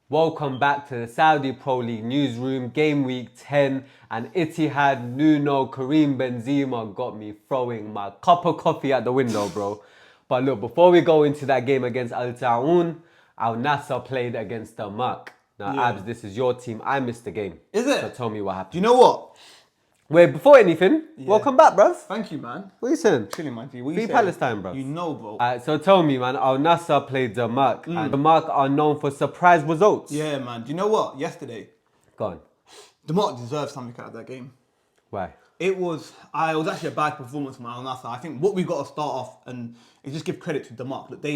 Welcome back to the Saudi Pro League Newsroom, game week 10, and Ittihad, Nuno, Karim Benzema got me throwing my cup of coffee at the window, bro. But look, before we go into that game against Al Ittihad, Al Nassr played against the Mark. Now, Abs, this is your team. I missed the game. Is it? So tell me what happened. Do you know what? Wait, before anything, welcome back, bruv. Thank you, man. What are you saying? Chilling, man. What Free Palestine, bruv. You know, bro. Alright, so tell me, man, Al Nassr played the Mark, and the Mark are known for surprise results. Yeah, man. Do you know what? Yesterday, Go on. the Mark deserved something out of that game. Why? It was actually a bad performance from Al Nassr. I think what we got to start off and just give credit to Mark. Look, they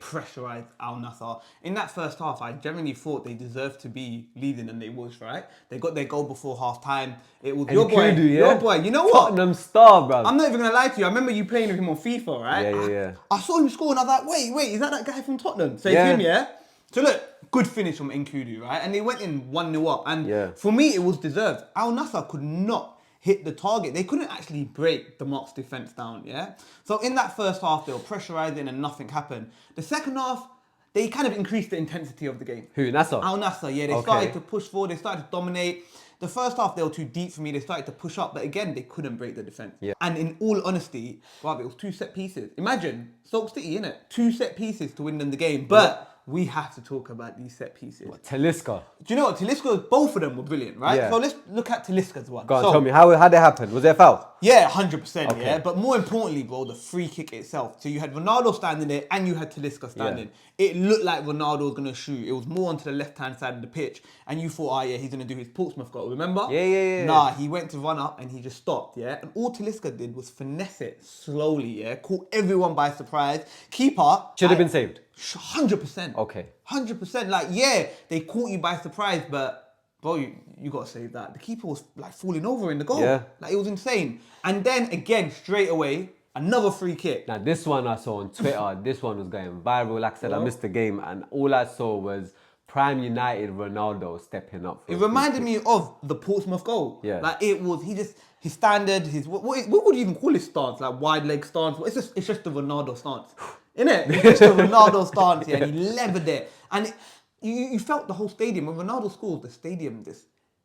pressurised Al Nassr. In that first half, I genuinely thought they deserved to be leading, and they was, right? They got their goal before half time. It was your boy, your boy. You know what? Tottenham star, bro. I'm not even gonna lie to you. I remember you playing with him on FIFA, right? Yeah. I saw him score and I was like, wait, is that guy from Tottenham? So it's him, yeah? So look, good finish from Nkudu, right? And they went in 1-0 up. And for me, it was deserved. Al Nassr could not hit the target. They couldn't actually break the Mark's defence down, yeah? So in that first half, they were pressurising and nothing happened. The second half, they kind of increased the intensity of the game. Who, Nassr? Al Nassr, yeah. They started to push forward. They started to dominate. The first half, they were too deep for me. They started to push up. But again, they couldn't break the defence. Yeah. And in all honesty, it was 2 set pieces. Imagine, Stoke City, innit? 2 set pieces to win them the game. But we have to talk about these set pieces. What, Talisca? Do you know what? Talisca, both of them were brilliant, right? Yeah. So let's look at Talisca's one. Go on, tell me, how did it happen? Was there a foul? Yeah, 100%, yeah. But more importantly, bro, the free kick itself. So you had Ronaldo standing there and you had Talisca standing. It looked like Ronaldo was going to shoot. It was more onto the left-hand side of the pitch. And you thought, he's going to do his Portsmouth goal, remember? Yeah. Nah, he went to run up and he just stopped, yeah? And all Talisca did was finesse it slowly, yeah? Caught everyone by surprise. Keeper... Should have been saved. 100%. Okay. 100%. Like, yeah, they caught you by surprise, but, bro, you got to save that. The keeper was, like, falling over in the goal. Yeah. Like, it was insane. And then, again, straight away, another free kick. Now, this one I saw on Twitter. This one was going viral. Like I said, I missed the game, and all I saw was Prime United Ronaldo stepping up. It reminded me of the Portsmouth goal. Yeah. Like, it was, his standard, what would you even call his stance? Like, wide leg stance? It's just the Ronaldo stance. Innit? It's just a Ronaldo stance here, and he levered it. And you felt the whole stadium. When Ronaldo scores, the stadium it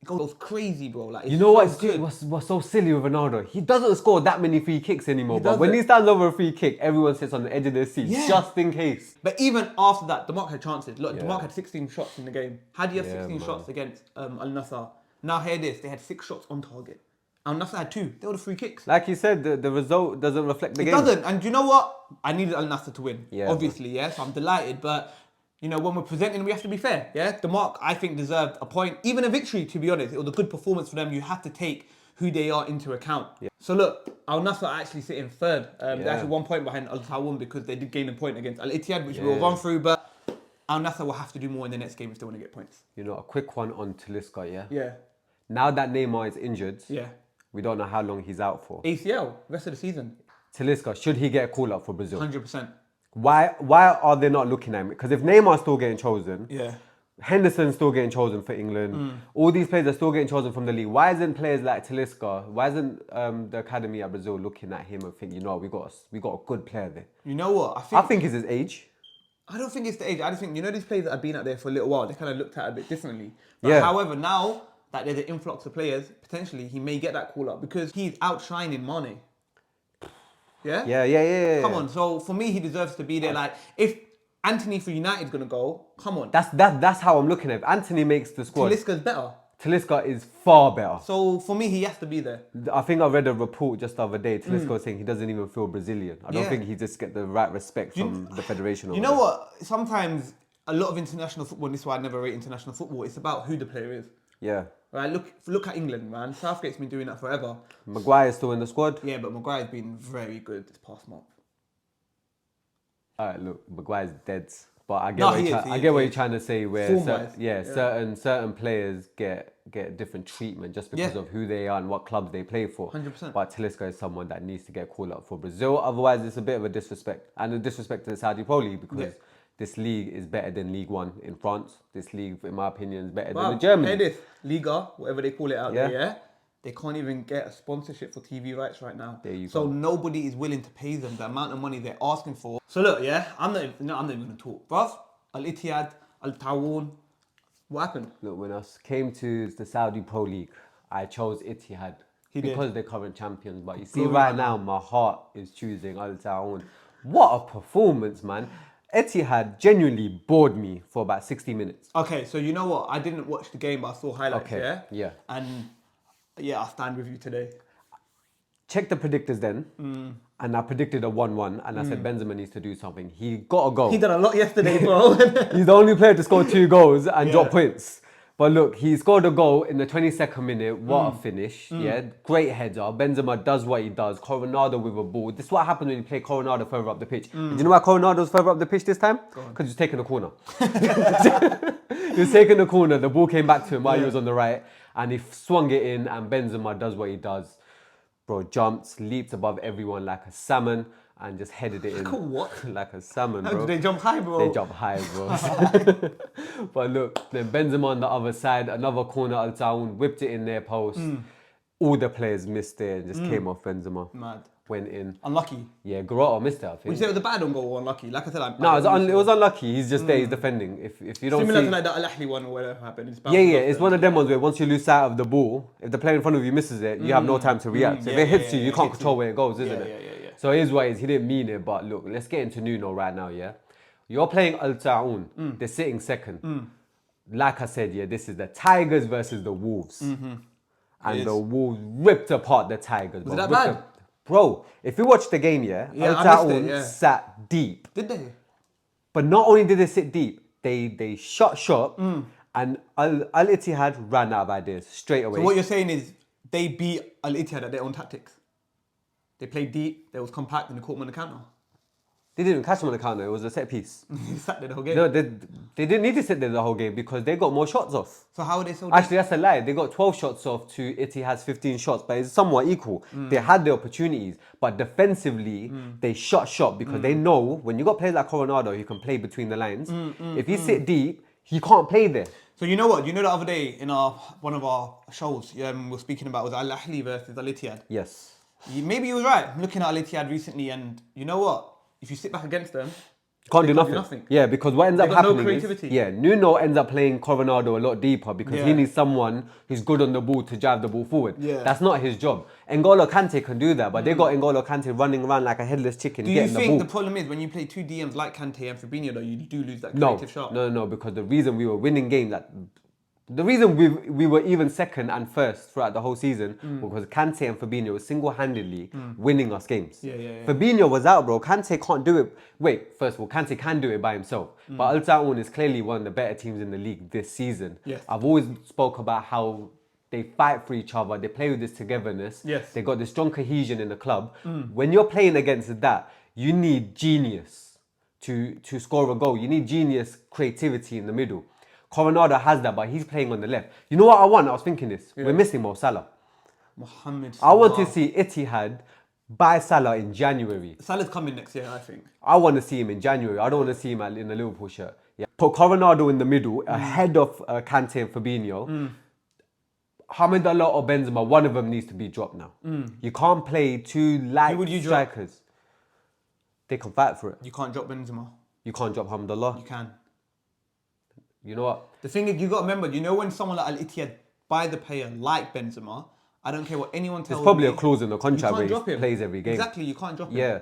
goes crazy, bro. Like, you know what's so silly with Ronaldo? He doesn't score that many free kicks anymore. But when he stands over a free kick, everyone sits on the edge of their seat just in case. But even after that, the Mark had chances. Look, the Mark had 16 shots in the game. How do you have 16 shots against Al Nassr? Now hear this, they had 6 shots on target. Al Nassr had 2. They were the free kicks. Like you said, the result doesn't reflect the game. It doesn't. And do you know what? I needed Al Nassr to win. Yeah, obviously, yeah. So I'm delighted. But, you know, when we're presenting, we have to be fair. Yeah. The Mark, I think, deserved a point. Even a victory, to be honest. It was a good performance for them. You have to take who they are into account. Yeah. So look, Al Nassr are actually sitting third. They're actually 1 point behind Al Ittihad because they did gain a point against Al Ittihad, which we'll run through. But Al Nassr will have to do more in the next game if they want to get points. You know, a quick one on Talisca, yeah? Yeah. Now that Neymar is injured, we don't know how long he's out for. ACL, rest of the season. Talisca, should he get a call-up for Brazil? 100%. Why are they not looking at him? Because if Neymar's still getting chosen, Henderson's still getting chosen for England, all these players are still getting chosen from the league. Why isn't players like Talisca, why isn't the academy at Brazil looking at him and thinking, you know, we got a good player there? You know what? I think it's his age. I don't think it's the age. I just think, you know, these players that have been out there for a little while, they kind of looked at it a bit differently. But however, now that there's an influx of players, potentially he may get that call up because he's outshining Mane. Yeah? Yeah. Come on. So for me, he deserves to be there. Like, if Anthony for United's going to go, come on. That's how I'm looking at it. If Anthony makes the squad, Talisca's better. Talisca is far better. So for me, he has to be there. I think I read a report just the other day. Talisca was saying he doesn't even feel Brazilian. I don't think he just get the right respect from the federation. You know what? Sometimes a lot of international football, and this is why I never rate international football, it's about who the player is. Yeah. Right, look at England, man. Southgate's been doing that forever. Maguire's still in the squad. Yeah, but Maguire's been very good this past month. Alright, look, Maguire's dead. But I get what you're trying to say. Where certain players get different treatment just because of who they are and what clubs they play for. 100%. But Talisca is someone that needs to get called up for Brazil. Otherwise, it's a bit of a disrespect, and a disrespect to the Saudi Pro League because this league is better than League One in France. This league, in my opinion, is better than the German. Hey, this Liga, whatever they call it out there, yeah. They can't even get a sponsorship for TV rights right now. There you so go. Nobody is willing to pay them the amount of money they're asking for. So look, I'm not even going to talk, bruv. Al Ittihad, Al Tawun, What happened? Look, when I came to the Saudi Pro League, I chose Ittihad because they're current champions. But you see, right now, my heart is choosing Al Ta'aun. What a performance, man. Ittihad genuinely bored me for about 60 minutes. Okay, so you know what? I didn't watch the game, but I saw highlights, Yeah. And yeah, I stand with you today. Check the predictors then, and I predicted a 1-1, and I said Benzema needs to do something. He got a goal. He done a lot yesterday, bro. He's the only player to score 2 goals and drop points. But look, he scored a goal in the 22nd minute. What a finish. Yeah, great header. Benzema does what he does. Coronado with a ball. This is what happens when you play Coronado further up the pitch. And do you know why Coronado's further up the pitch this time? Because he's taking a corner. He was taking the corner. The ball came back to him while he was on the right. And he swung it in, and Benzema does what he does. Bro, jumps, leaps above everyone like a salmon and just headed it in. Like a what? Like a salmon, bro. Do they jump high, bro? They jump high, bro. But look, then Benzema on the other side, another corner, Al Ta'aun whipped it in their post. All the players missed it and just came off Benzema. Mad. Went in. Unlucky. Yeah, Garotto missed it, I think. Would you say it was a bad on goal or unlucky? Like I said, no, it was unlucky. He's just there, he's defending. If you don't similar see... to like the Al Ahly one or whatever happened. Yeah, it's one of them ones where once you lose sight of the ball, if the player in front of you misses it, you have no time to react. So if it hits you, you can't control where it goes, isn't it? Yeah. So it is what it is. He didn't mean it, but look, let's get into Nuno right now, yeah? You're playing Al Ta'aun. They're sitting second. Like I said, yeah, this is the Tigers versus the Wolves. And the Wolves ripped apart the Tigers. Was it that bad? Bro, if you watch the game, Al Ta'aun sat deep. Did they? But not only did they sit deep, they shot and Al Ittihad ran out of ideas straight away. So what you're saying is they beat Al Ittihad at their own tactics. They played deep, they was compact, and they caught them on the counter. They didn't even catch them on the counter, it was a set piece. They sat there the whole game. No, they didn't need to sit there the whole game because they got more shots off. So how were they so deep? Actually, that's a lie. They got 12 shots off to Ittihad's 15 shots, but it's somewhat equal. They had the opportunities, but defensively, they shot because they know when you got players like Coronado who can play between the lines, if you sit deep, he can't play there. So you know what? You know the other day in one of our shows, we were speaking about was Al Ahly versus Al Ittihad. Yes. Maybe you was right. I'm looking at Al Ittihad recently, and you know what? If you sit back against them, can't do nothing. Yeah, because what ends up happening no creativity. is, Nuno ends up playing Coronado a lot deeper because he needs someone who's good on the ball to drive the ball forward. Yeah. That's not his job. N'Golo Kante can do that, but they got N'Golo Kante running around like a headless chicken. Do you think the problem is when you play two DMs like Kante and Fabinho, though, you do lose that creative shot? No, because the reason we were winning games, the reason we were even second and first throughout the whole season was because Kante and Fabinho were single-handedly winning us games. Yeah. Fabinho was out, bro. Kante can't do it. Wait, first of all, Kante can do it by himself. But Al Ta'aun is clearly one of the better teams in the league this season. Yes. I've always spoke about how they fight for each other. They play with this togetherness. Yes. They got this strong cohesion in the club. When you're playing against that, you need genius to score a goal. You need genius creativity in the middle. Coronado has that, but he's playing on the left. You know what I want? I was thinking this. We're missing Mo Salah. Mohamed Salah. I want to see Ittihad buy Salah in January. Salah's coming next year, I think. I want to see him in January. I don't want to see him in a Liverpool shirt. Yeah. Put Coronado in the middle, ahead of Kante and Fabinho. Hamidallah or Benzema, one of them needs to be dropped now. You can't play two light strikers. Drop? They can fight for it. You can't drop Benzema. You can't drop Hamidallah. You can. You know what? The thing is, you got to remember, you know when someone like Al Ittihad buy the player like Benzema, I don't care what anyone tells me. There's probably a clause in the contract where he plays every game. Exactly, you can't drop him. Yeah.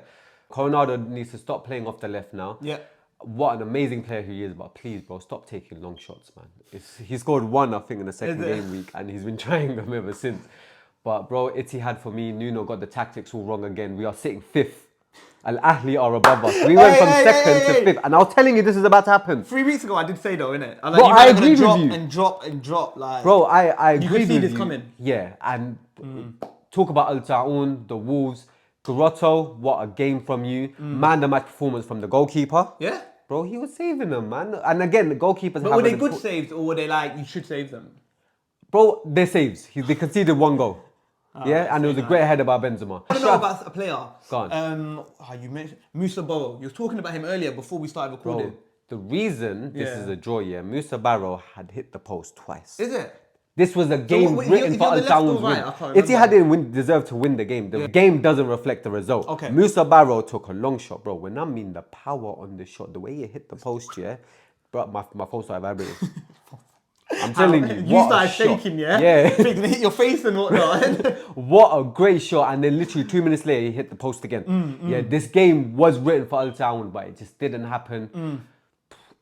Coronado needs to stop playing off the left now. Yeah. What an amazing player he is, but please, bro, stop taking long shots, man. He scored one, I think, in the second game week, and he's been trying them ever since. But, bro, Ittihad for me, Nuno got the tactics all wrong again. We are sitting fifth. Al Ahly are above us. We went from second to fifth, and I was telling you this is about to happen. 3 weeks ago, I did say though, innit? Bro, I agree with you. And drop, like. Bro, I agree with you. You could see this coming. Yeah, and talk about Al Ta'aun, the Wolves, Garotto, what a game from you. Man, the match performance from the goalkeeper. Yeah. Bro, he was saving them, man. And again, the goalkeepers. But were they good saves, or were they like you should save them? Bro, they're saves. They conceded one goal. And it was a great header by Benzema. I don't know about a player. Go on. You mentioned Musa Barrow. You were talking about him earlier before we started recording. Bro, the reason this is a draw, Musa Barrow had hit the post twice. Is it? This was a game written for Al Ta'aun's win. Ittihad didn't deserve to win the game. The game doesn't reflect the result. Okay. Musa Barrow took a long shot, bro. When I mean the power on the shot, the way he hit the post, bro, my phone started vibrating. I'm telling you, You what started a shot. shaking, yeah? Yeah. Thinking it hit your face and whatnot. What a great shot. And then literally 2 minutes later, he hit the post again. Yeah, this game was written for Al Ittihad, but it just didn't happen.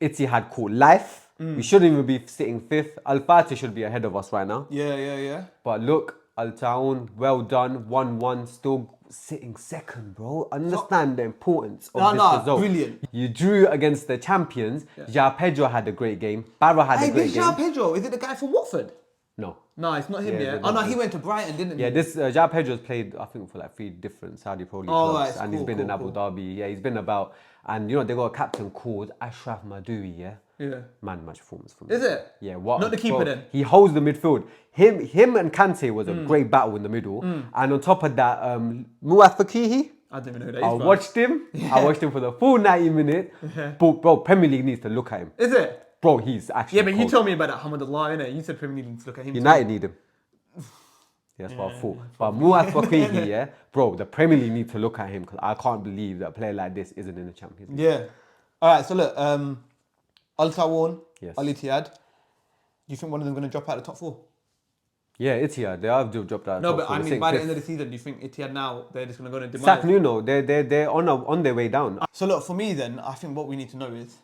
Ittihad caught life. We shouldn't even be sitting fifth. Al Fatih should be ahead of us right now. Yeah. But look, Al Ittihad, well done. 1-1, still sitting second, bro. Understand the importance of this result. Brilliant. You drew against the champions. João Pedro had a great game. Barra had a great This game. João Pedro, is it the guy from Watford? No. No, it's not him, Yeah, yeah? but Oh, no, no, he went to Brighton, didn't he? Yeah, this João Pedro's played, I think, for like 3 different Saudi Pro League clubs. right, And he's cool, been in cool, Abu Dhabi. Yeah, he's been about. And, you know, they got a captain called Ashraf Madoui, yeah? Yeah. Man match performance for me. Is it? Yeah, what? Not the keeper then? He holds the midfield. Him and Kante was a great battle in the middle. And on top of that, Muath Fakihi, I don't even know who that is. I watched him. I watched him for the full 90 minutes. Bro, Premier League needs to look at him. Is it? Bro, he's actually Yeah, but you cold. told me about that Hamadullah, innit? You said Premier League needs to look at him. United need him. Yeah, that's what I thought. But Muath Fakihi, yeah, bro, the Premier League need to look at him because I can't believe that a player like this isn't in the Champions League. Yeah. All right, so look, Al Ittihad, Yes. Al Ittihad. Do you think one of them going to drop out of the top 4? Yeah, Ittihad, they have dropped out. No, top but four. I They're mean, sitting by the fifth. end of the season, do you think Ittihad now, they're just going to go into Sack demise? Nuno, they're on their way down. So look, for me then, I think what we need to know is,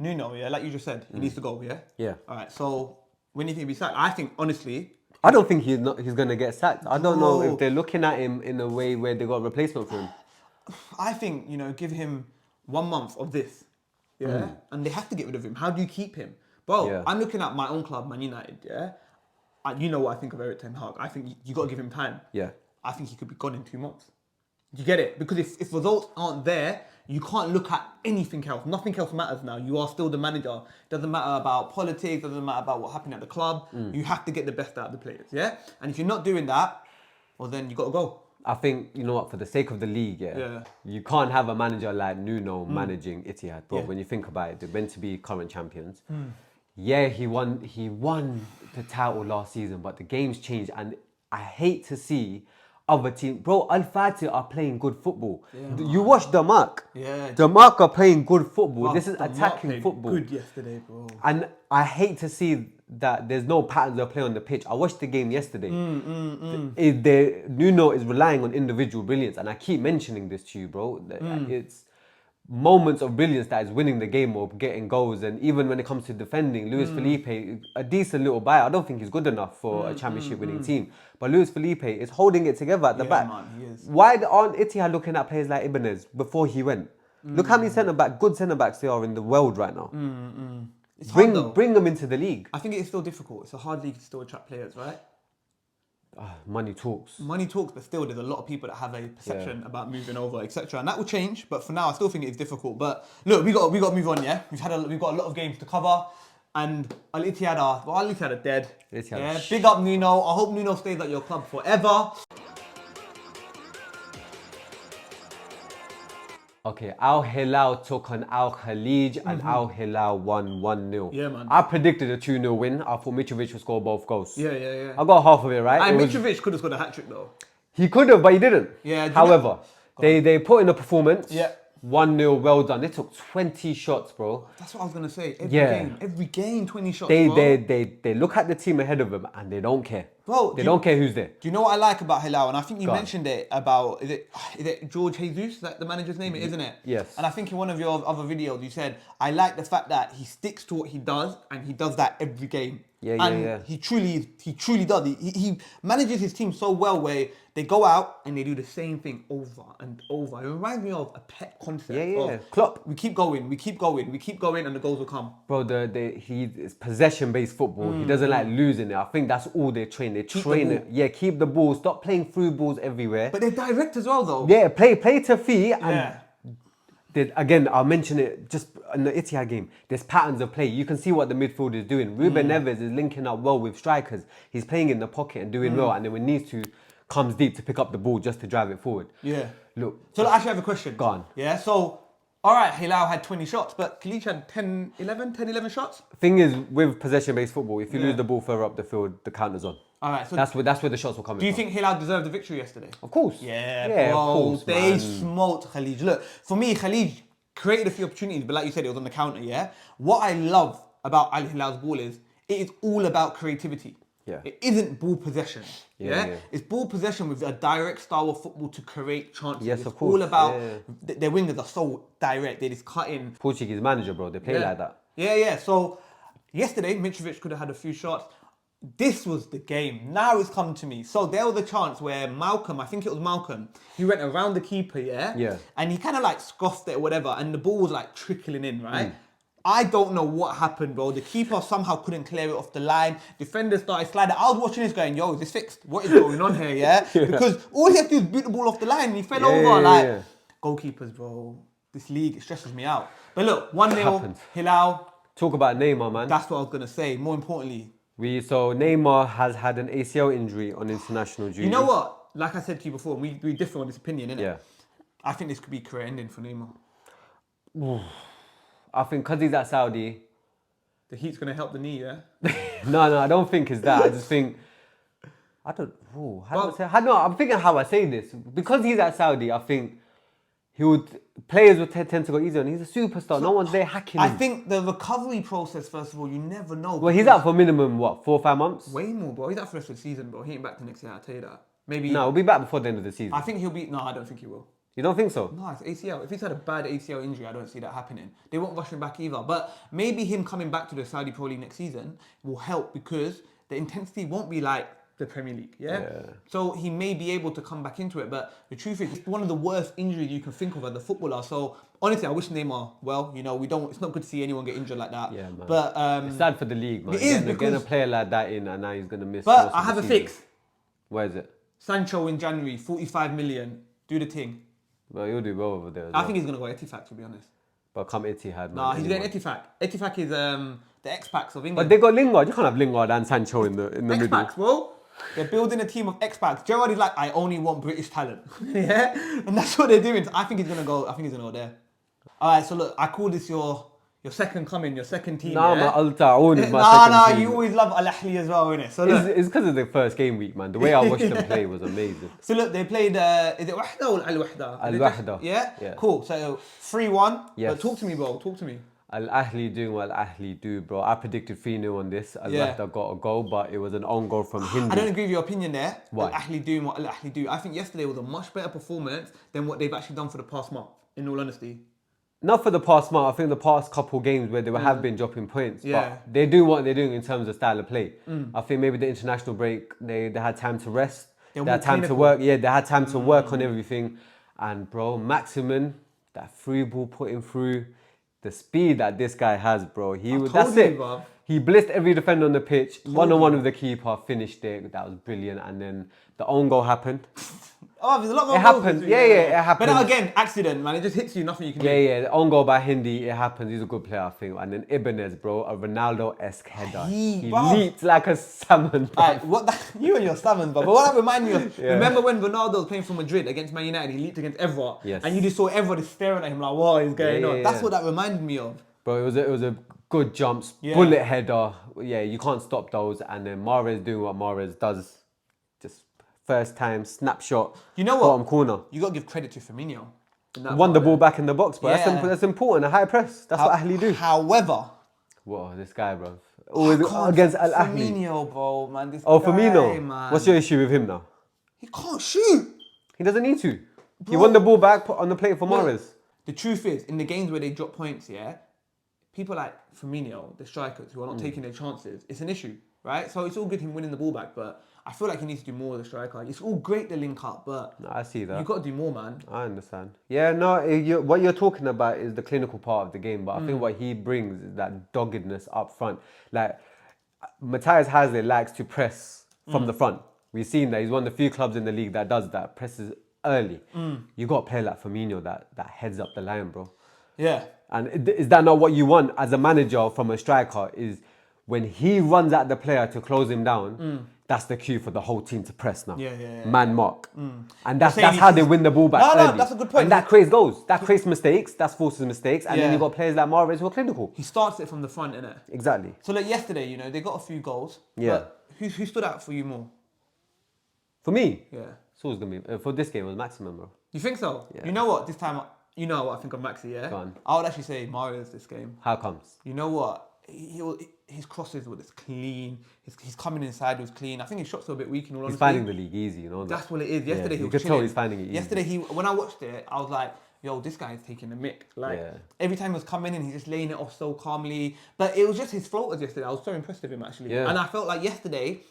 Nuno, yeah, like you just said, he needs to go, yeah? Yeah. All right, so when do you think he'll be sacked? I think, honestly... I don't think he's going to get sacked. I don't know Bro. if they're looking at him in a way where they got a replacement for him. I think, give him 1 month of this, yeah? And they have to get rid of him. How do you keep him? Bro, Yeah. I'm looking at my own club, Man United, yeah? You know what I think of Erik ten Hag. I think you got to give him time. Yeah. I think he could be gone in 2 months. Do you get it? Because if results aren't there, you can't look at anything else. Nothing else matters now. You are still the manager. Doesn't matter about politics. Doesn't matter about what happened at the club. You have to get the best out of the players, yeah? And if you're not doing that, well, then you got to go. I think, you know what, for the sake of the league, Yeah. you can't have a manager like Nuno managing Ittihad. Bro, Yeah. when you think about it, they're meant to be current champions. Yeah, he won the title last season, but the game's changed, and I hate to see other teams. Bro, Al Fatih are playing good football. You watch Denmark. Yeah. Denmark are playing good football. Bro, This is Denmark attacking played football. Good yesterday, bro. And I hate to see that there's no patterns of play on the pitch. I watched the game yesterday. Nuno is relying on individual brilliance, and I keep mentioning this to you, bro. It's moments of brilliance that is winning the game or getting goals. And even when it comes to defending, Luis Felipe, a decent little buy. I don't think he's good enough for a championship winning team. But Luis Felipe is holding it together at the back. Man, he is. Why aren't Ittihad looking at players like Ibanez before he went? Look how many good centre backs there are in the world right now. It's hard, though. Bring them into the league. I think it's still difficult. It's a hard league to still attract players, right? Money talks. Money talks, but still, there's a lot of people that have a perception about moving over, etc. And that will change. But for now, I still think it's difficult. But look, we got to move on. Yeah, we've got a lot of games to cover, and Al Ittihad are dead. Yeah, big up Nuno. I hope Nuno stays at your club forever. Okay, Al Hilal took on Al Khalij and Al Hilal won 1-0. Yeah, man. I predicted a 2-0 win. I thought Mitrovic would score both goals. Yeah. I got half of it right. Mitrovic could have scored a hat trick though. He could have, but he didn't. Yeah. However, they put in a performance. Yeah. 1-0, well done. They took 20 shots, bro. That's what I was gonna say. Every game, 20 shots. They look at the team ahead of them and they don't care. Bro, they don't care who's there. Do you know what I like about Hilal? And I think you mentioned it about, is it George Jesus? Is that the manager's name, isn't it? Yes. And I think in one of your other videos you said, I like the fact that he sticks to what he does and he does that every game. Yeah. He truly does. He manages his team so well where they go out and they do the same thing over and over. It reminds me of a pet concept. Yeah. Klopp. We keep going, and the goals will come. Bro, it's possession-based football. He doesn't like losing it. I think that's all they train. They train it. Yeah, keep the ball. Stop playing through balls everywhere. But they're direct as well, though. Yeah, play to feet. And again, I'll mention it just in the Ittihad game. There's patterns of play. You can see what the midfield is doing. Ruben Neves is linking up well with strikers. He's playing in the pocket and doing well. And then when needs to, comes deep to pick up the ball just to drive it forward. Yeah. Look. So I actually have a question. Go on. Yeah, so, all right, Hilal had 20 shots, but Khalid had 10, 11 shots? Thing is, with possession-based football, if you lose the ball further up the field, the counter's on. All right, so that's where the shots will come in. Do you think Hilal deserved the victory yesterday? Of course. Yeah, bro. of course, they man. smoked Khalid. Look, for me, Khalid created a few opportunities, but like you said, it was on the counter, yeah? What I love about Al Hilal's ball is it is all about creativity. Yeah. It isn't ball possession. Yeah, Yeah? yeah. It's ball possession with a direct style of football to create chances. Yes, it's of course. all about Yeah. their wingers are so direct. They just cut in. Portuguese manager, bro. They play like that. Yeah. So yesterday, Mitrovic could have had a few shots. This was the game. Now it's come to me. So there was a chance where Malcolm, I think it was Malcolm, he went around the keeper, Yeah. and he kind of like scoffed it or whatever, and the ball was like trickling in, right? I don't know what happened, bro. The keeper somehow couldn't clear it off the line. Defenders started sliding. I was watching this going, yo, is this fixed? What is going on here, yeah? Because all he had to do is boot the ball off the line and he fell over. Goalkeepers, bro. This league, it stresses me out. But look, 1-0, Hilal. Talk about Neymar, man. That's what I was going to say. More importantly. So Neymar has had an ACL injury on international duty. You know what? Like I said to you before, we differ on this opinion, innit? Yeah. I think this could be career ending for Neymar. I think because he's at Saudi. The heat's going to help the knee, yeah? No, I don't think it's that. I just think, I'm thinking how I say this. Because he's at Saudi, I think players would tend to go easy on him. He's a superstar. No one's there hacking him. I think the recovery process, first of all, you never know. Well, he's out for minimum, 4 or 5 months? Way more, bro. He's out for the rest of the season, bro. He ain't back to next year, I'll tell you that. Maybe. No, he'll be back before the end of the season. I think he'll be. No, I don't think he will. You don't think so? No, it's ACL. If he's had a bad ACL injury, I don't see that happening. They won't rush him back either. But maybe him coming back to the Saudi Pro League next season will help because the intensity won't be like the Premier League, yeah? So he may be able to come back into it. But the truth is, it's one of the worst injuries you can think of as a footballer. So honestly, I wish Neymar well. You know, it's not good to see anyone get injured like that. Yeah, man. But it's sad for the league, man. It is getting a player like that in and now he's going to miss. But I have a fix. Where is it? Sancho in January, 45 million. Do the thing. Well, you'll do well over there. I think he's going to go Etihad, to be honest. But come Ittihad, man. Nah, he's going Etihad. Etihad is the X-Packs of England. But they got Lingard. You can't have Lingard and Sancho in the middle. X-Packs, bro. They're building a team of X-Packs. Gerrard is like, I only want British talent. Yeah? And that's what they're doing. So I think he's going to go. I think he's going to go there. All right, so look, I call this your second coming, your second team. Nah, yeah? my Al Ta'oun is my second team. You always love Al Ahly as well, innit? So look, it's because of the first game week, man. The way I watched them play was amazing. So look, they played, is it Wahda or Al Wahda? Al Wahda. Yeah? Cool. So 3-1. Yes. But talk to me, bro. Talk to me. Al Ahly doing what Al Ahly do, bro. I predicted 3-0 on this. Al Wahda got a goal, but it was an own goal from Hindi. I don't agree with your opinion there. Why? Al Ahly doing what Al Ahly do. I think yesterday was a much better performance than what they've actually done for the past month, in all honesty. Not for the past month. I think the past couple games where they have been dropping points. Yeah. But they're doing what they're doing in terms of style of play. I think maybe the international break, they had time to rest. They had time to work. Yeah, they had time to work on everything. And bro, Maximin, that free ball putting through, the speed that this guy has, bro. That's it. Bruv. He blitzed every defender on the pitch, one-on-one with the keeper, finished it. That was brilliant. And then the own goal happened. Oh, there's a lot more It goals happens. between Yeah, them. it happens. But now again, accident, man. It just hits you, nothing you can do. Yeah, the own goal by Hindi, it happens. He's a good player, I think. And then Ibanez, bro, a Ronaldo-esque header. He leaped like a salmon, bro. Right, you and your salmon, but what that reminds me of, remember when Ronaldo was playing for Madrid against Man United, he leaped against Evra, and you just saw Evra just staring at him like, what is going on? That's what that reminded me of. Bro, it was a good jumps, bullet header. Yeah, you can't stop those. And then Mahrez doing what Mahrez does. Just first time, snapshot, you know what? bottom corner. You got to give credit to Firmino. Won the ball back in the box, bro. That's important, a high press. That's what Ahly do. However... Whoa, this guy, bro. Always against Al Ahly. Firmino, bro, man. Firmino. Man. What's your issue with him now? He can't shoot. He doesn't need to. Bro. He won the ball back, put on the plate for Mahrez. The truth is, in the games where they drop points, people like Firmino, the strikers who are not taking their chances, it's an issue, right? So it's all good him winning the ball back, but I feel like he needs to do more with the striker. It's all great to link up, but no, I see that. You've got to do more, man. I understand. Yeah, no, what you're talking about is the clinical part of the game, but I think what he brings is that doggedness up front. Like, Matthias Hazard likes to press from the front. We've seen that he's one of the few clubs in the league that does that, presses early. You got a player like Firmino that heads up the line, bro. Yeah. And is that not what you want as a manager from a striker? Is when he runs at the player to close him down, that's the cue for the whole team to press now. Man mark. And that's how they win the ball back early. No, that's a good point. And that creates goals. That creates mistakes. That forces mistakes. And then you've got players like Mahrez who are clinical. He starts it from the front, innit? Exactly. So like yesterday, they got a few goals. Yeah. But who stood out for you more? For me? Yeah. It's always going to be, for this game, it was Maximum, bro. You think so? Yeah. You know what? This time, you know what I think of Maxi, yeah? Go on. I would actually say Mahrez this game. How comes? You know what? his crosses were just clean. His coming inside was clean. I think his shots were a bit weak in all honesty. He's finding the league easy, you know. That's what it is. Yesterday he was could tell chilling. he's finding it easy. Yesterday when I watched it, I was like, yo, this guy is taking the mick. Like every time he was coming in, he's just laying it off so calmly. But it was just his floaters yesterday. I was so impressed with him actually. Yeah. And I felt like yesterday,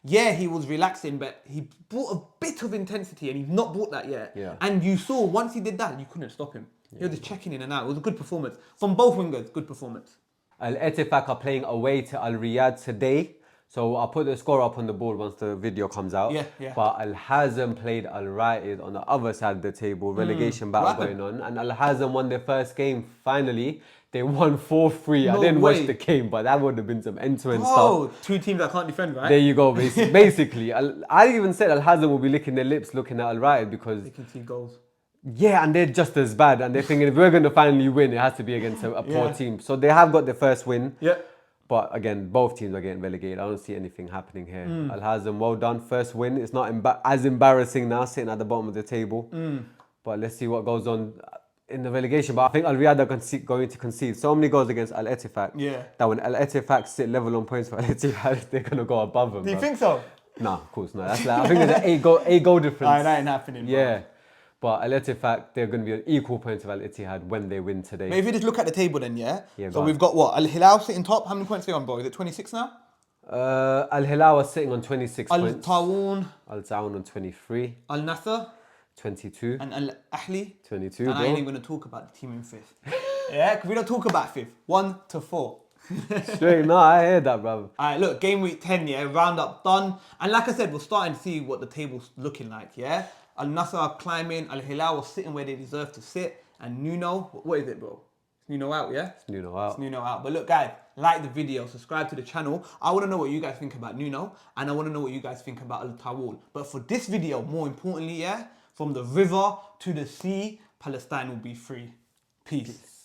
yeah, he was relaxing, but he brought a bit of intensity, and he's not brought that yet. Yeah. And you saw once he did that, you couldn't stop him. He was just checking in and out. It was a good performance from both wingers. Good performance. Al Ittihad are playing away to Al Riyadh today. So I'll put the score up on the board once the video comes out. Yeah, yeah. But Al Hazm played Al Ra'id on the other side of the table, relegation battle going on. And Al Hazm won their first game finally. They won 4-3. I didn't watch the game, but that would have been some end-to-end stuff. Oh, two teams that can't defend, right? There you go, basically. I even said Al Hazm will be licking their lips looking at Al Ra'id because... They can see goals. Yeah, and they're just as bad. And they're thinking if we're going to finally win, it has to be against a poor team. So they have got their first win. Yeah. But again, both teams are getting relegated. I don't see anything happening here. Al Hazm, well done. First win. It's not as embarrassing now, sitting at the bottom of the table. But let's see what goes on in the relegation. But I think Al Riyadh are going to concede so many goals against Al Ittihad that when Al Ittihad sit level on points for Al Ittihad, they're going to go above them. Do you think so? No, of course not. That's like, I think there's an eight goal difference. That ain't happening. Yeah. Bro. But Al Ittihad, they're going to be on equal points of Al Ittihad when they win today. But if you just look at the table then, yeah? So go we've got what? Al Hilal sitting top. How many points are they on, bro? Is it 26 now? Al Hilal are sitting on 26 points. Al Tawoon. Al Tawoon on 23. Al Nassr. 22. And Al Ahli. 22, and bro. I ain't even going to talk about the team in fifth. Yeah, because we don't talk about fifth. 1 to 4. Straight, no, I hear that, bro. Alright, look, game week 10, yeah, round up done. And like I said, we're starting to see what the table's looking like, yeah? Al Nassr are climbing, Al Hilal are sitting where they deserve to sit, and Nuno, what is it, bro? It's Nuno out, yeah? It's Nuno out. It's Nuno out. But look, guys, like the video, subscribe to the channel. I want to know what you guys think about Nuno, and I want to know what you guys think about Al Tawul. But for this video, more importantly, yeah, from the river to the sea, Palestine will be free. Peace.